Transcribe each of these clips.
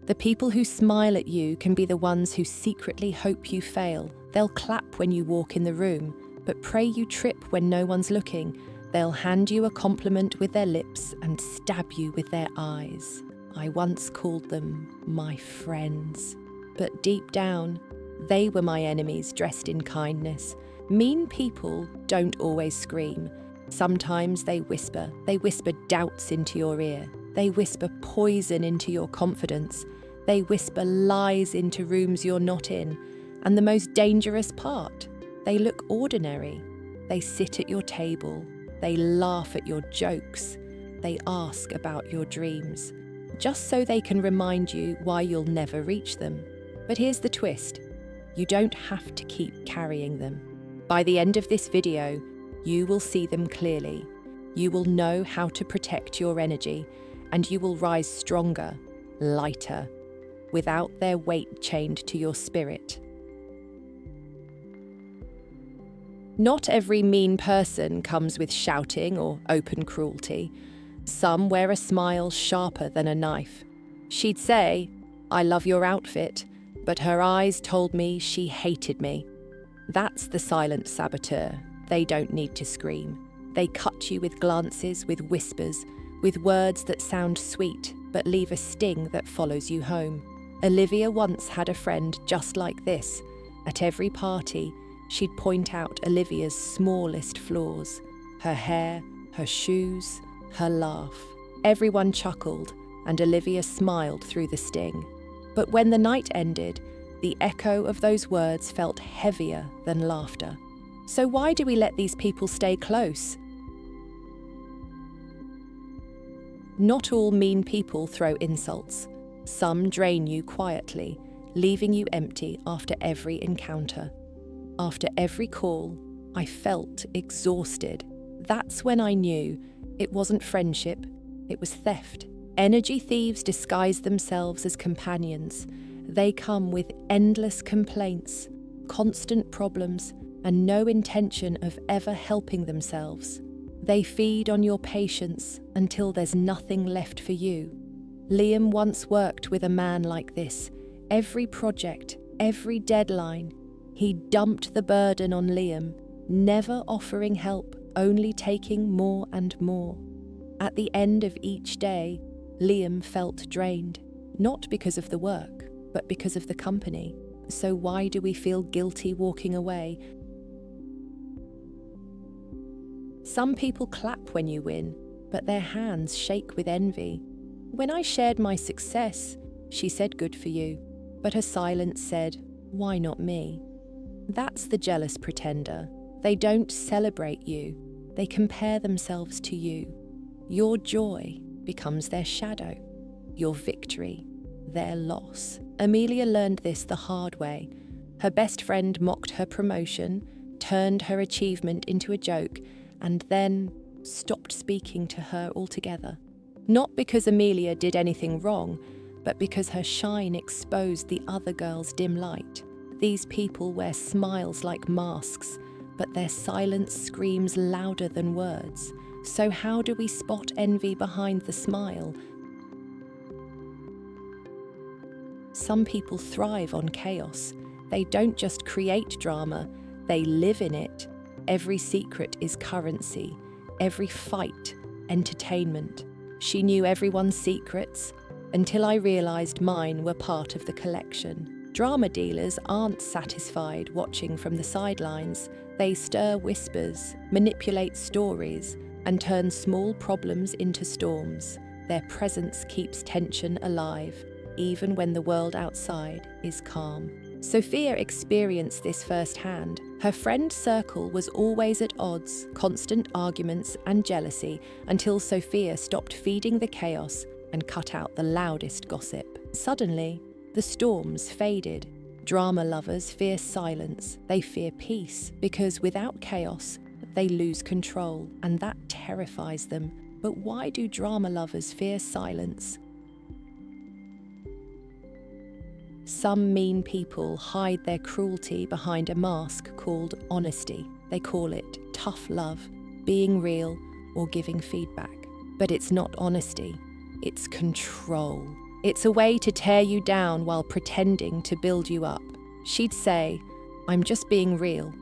The people who smile at you can be the ones who secretly hope you fail. They'll clap when you walk in the room, but pray you trip when no one's looking. They'll hand you a compliment with their lips and stab you with their eyes. I once called them my friends, but deep down, they were my enemies dressed in kindness. Mean people don't always scream. Sometimes they whisper doubts into your ear. They whisper poison into your confidence. They whisper lies into rooms you're not in. And the most dangerous part, they look ordinary. They sit at your table. They laugh at your jokes. They ask about your dreams, just so they can remind you why you'll never reach them. But here's the twist. You don't have to keep carrying them. By the end of this video, you will see them clearly. You will know how to protect your energy, and you will rise stronger, lighter, without their weight chained to your spirit. Not every mean person comes with shouting or open cruelty. Some wear a smile sharper than a knife. She'd say, "I love your outfit," but her eyes told me she hated me. That's the silent saboteur. They don't need to scream. They cut you with glances, with whispers, with words that sound sweet but leave a sting that follows you home. Olivia once had a friend just like this. At every party, she'd point out Olivia's smallest flaws: her hair, her shoes, her laugh. Everyone chuckled, and Olivia smiled through the sting. But when the night ended, the echo of those words felt heavier than laughter. So why do we let these people stay close? Not all mean people throw insults. Some drain you quietly, leaving you empty after every encounter. After every call, I felt exhausted. That's when I knew it wasn't friendship, it was theft. Energy thieves disguise themselves as companions. They come with endless complaints, constant problems, and no intention of ever helping themselves. They feed on your patience until there's nothing left for you. Liam once worked with a man like this. Every project, every deadline, he dumped the burden on Liam, never offering help, only taking more and more. At the end of each day, Liam felt drained, not because of the work, but because of the company. So why do we feel guilty walking away? Some people clap when you win, but their hands shake with envy. When I shared my success, she said, "Good for you," but her silence said, "Why not me?" That's the jealous pretender. They don't celebrate you, they compare themselves to you. Your joy becomes their shadow, your victory, their loss. Amelia learned this the hard way. Her best friend mocked her promotion, turned her achievement into a joke, and then stopped speaking to her altogether. Not because Amelia did anything wrong, but because her shine exposed the other girl's dim light. These people wear smiles like masks, but their silence screams louder than words. So how do we spot envy behind the smile? Some people thrive on chaos. They don't just create drama, they live in it. Every secret is currency, every fight, entertainment. She knew everyone's secrets, until I realised mine were part of the collection. Drama dealers aren't satisfied watching from the sidelines. They stir whispers, manipulate stories, and turn small problems into storms. Their presence keeps tension alive, even when the world outside is calm. Sophia experienced this firsthand. Her friend circle was always at odds, constant arguments and jealousy, until Sophia stopped feeding the chaos and cut out the loudest gossip. Suddenly, the storms faded. Drama lovers fear silence. They fear peace, because without chaos, they lose control, and that terrifies them. But why do drama lovers fear silence? Some mean people hide their cruelty behind a mask called honesty. They call it tough love, being real, or giving feedback. But it's not honesty, it's control. It's a way to tear you down while pretending to build you up. She'd say, "I'm just being real,"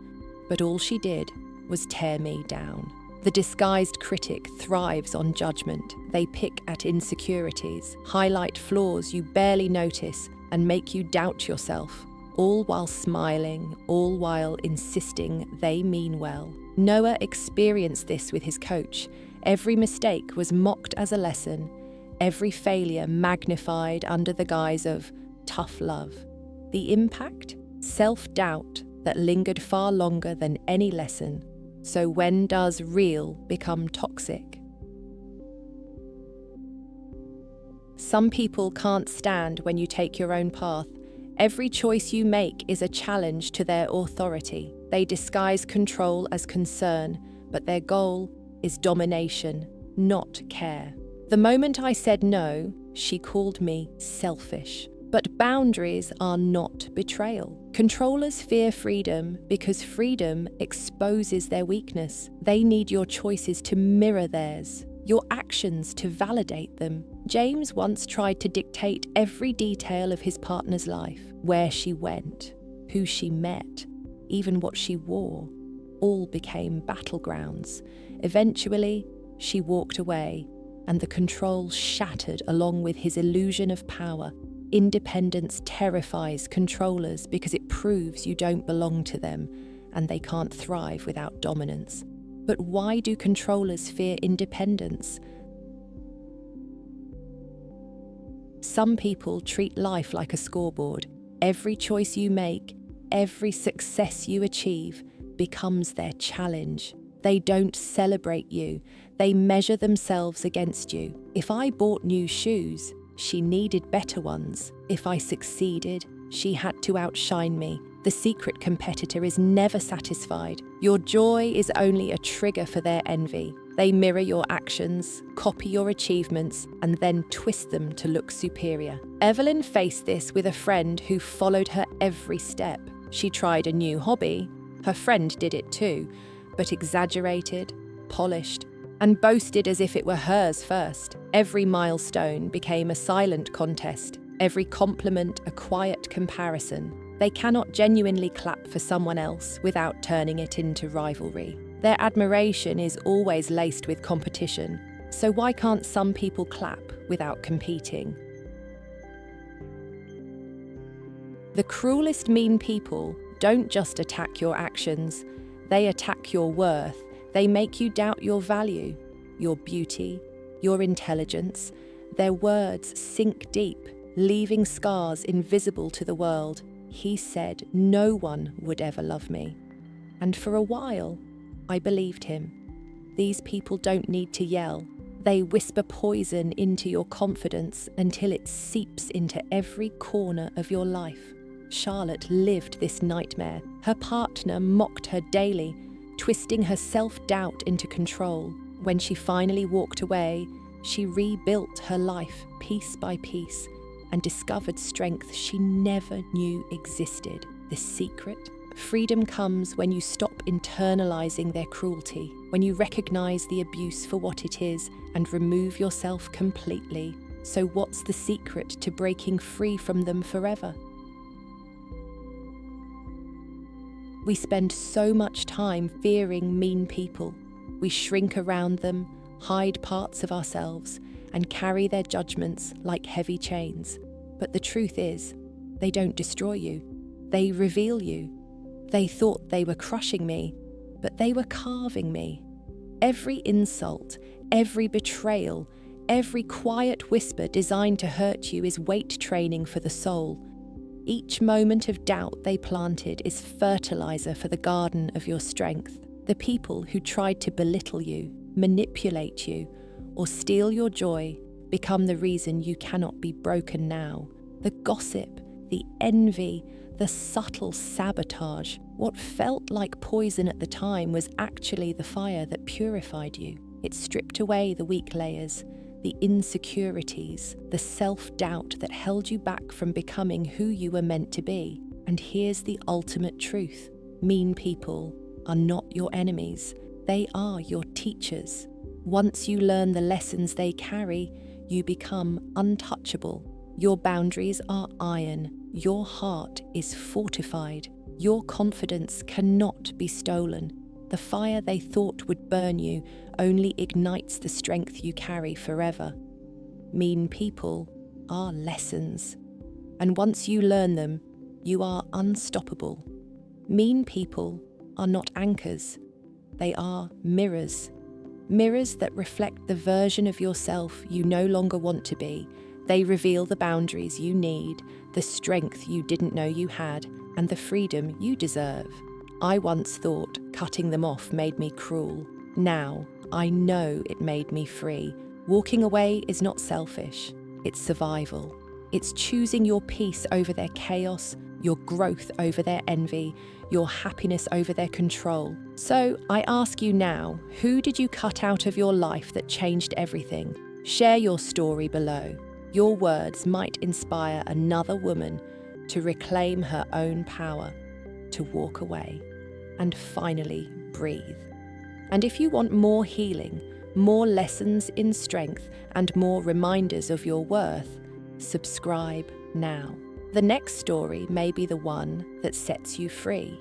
but all she did was tear me down. The disguised critic thrives on judgment. They pick at insecurities, highlight flaws you barely notice, and make you doubt yourself, all while smiling, all while insisting they mean well. Noah experienced this with his coach. Every mistake was mocked as a lesson, every failure magnified under the guise of tough love. The impact? Self-doubt that lingered far longer than any lesson. So when does real become toxic? Some people can't stand when you take your own path. Every choice you make is a challenge to their authority. They disguise control as concern, but their goal is domination, not care. The moment I said no, she called me selfish. But boundaries are not betrayal. Controllers fear freedom because freedom exposes their weakness. They need your choices to mirror theirs, your actions to validate them. James once tried to dictate every detail of his partner's life, where she went, who she met, even what she wore. All became battlegrounds. Eventually, she walked away, and the control shattered along with his illusion of power. Independence terrifies controllers because it proves you don't belong to them and they can't thrive without dominance. But why do controllers fear independence? Some people treat life like a scoreboard. Every choice you make, every success you achieve becomes their challenge. They don't celebrate you. They measure themselves against you. If I bought new shoes, she needed better ones. If I succeeded, she had to outshine me. The secret competitor is never satisfied. Your joy is only a trigger for their envy. They mirror your actions, copy your achievements, and then twist them to look superior. Evelyn faced this with a friend who followed her every step. She tried a new hobby. Her friend did it too, but exaggerated, polished, and boasted as if it were hers first. Every milestone became a silent contest, every compliment a quiet comparison. They cannot genuinely clap for someone else without turning it into rivalry. Their admiration is always laced with competition, so why can't some people clap without competing? The cruelest mean people don't just attack your actions, they attack your worth. They make you doubt your value, your beauty, your intelligence. Their words sink deep, leaving scars invisible to the world. He said no one would ever love me. And for a while, I believed him. These people don't need to yell. They whisper poison into your confidence until it seeps into every corner of your life. Charlotte lived this nightmare. Her partner mocked her daily, twisting her self-doubt into control. When she finally walked away, she rebuilt her life piece by piece and discovered strength she never knew existed. The secret? Freedom comes when you stop internalizing their cruelty, when you recognize the abuse for what it is and remove yourself completely. So what's the secret to breaking free from them forever? We spend so much time fearing mean people. We shrink around them, hide parts of ourselves, and carry their judgments like heavy chains. But the truth is, they don't destroy you. They reveal you. They thought they were crushing me, but they were carving me. Every insult, every betrayal, every quiet whisper designed to hurt you is weight training for the soul. Each moment of doubt they planted is fertilizer for the garden of your strength. The people who tried to belittle you, manipulate you, or steal your joy become the reason you cannot be broken now. The gossip, the envy, the subtle sabotage. What felt like poison at the time was actually the fire that purified you. It stripped away the weak layers, the insecurities, the self-doubt that held you back from becoming who you were meant to be. And here's the ultimate truth. Mean people are not your enemies. They are your teachers. Once you learn the lessons they carry, you become untouchable. Your boundaries are iron. Your heart is fortified. Your confidence cannot be stolen. The fire they thought would burn you only ignites the strength you carry forever. Mean people are lessons, and once you learn them, you are unstoppable. Mean people are not anchors. They are mirrors. Mirrors that reflect the version of yourself you no longer want to be. They reveal the boundaries you need, the strength you didn't know you had, and the freedom you deserve. I once thought cutting them off made me cruel. Now, I know it made me free. Walking away is not selfish. It's survival. It's choosing your peace over their chaos, your growth over their envy, your happiness over their control. So I ask you now, who did you cut out of your life that changed everything? Share your story below. Your words might inspire another woman to reclaim her own power, to walk away, and finally breathe. And if you want more healing, more lessons in strength, and more reminders of your worth, subscribe now. The next story may be the one that sets you free.